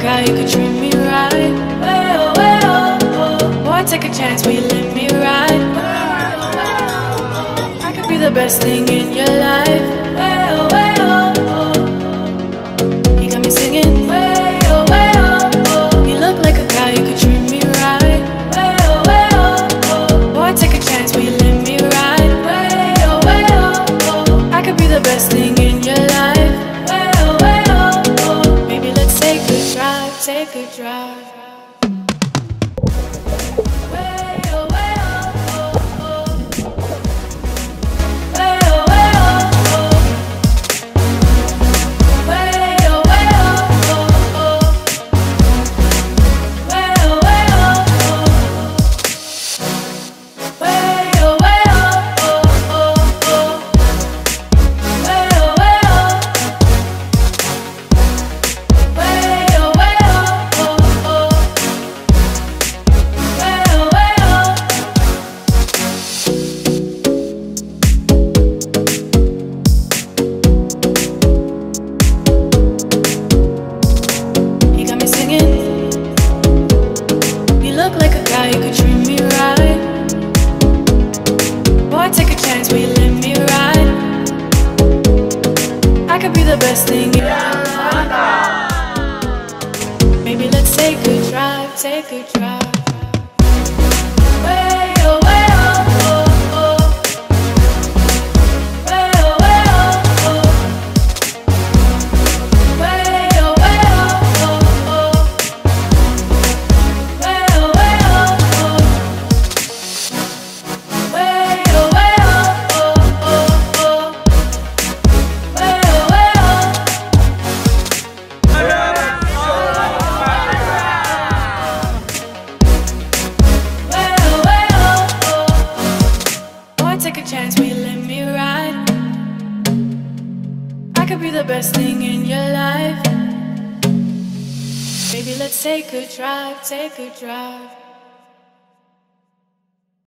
guy, you could treat me right. Well, well, oh. Boy, take a chance, will you let me ride? I could be the best thing in your life. Well, well, oh. You got me singing. Well, well, oh. You look like a guy, you could treat me right. Well, well, oh. Boy, take a chance, will you let me ride? Well, well, oh. I could be the best thing in your life. Well, well, oh. Maybe let's take a drive, take a drive. Take a drive, take a drive.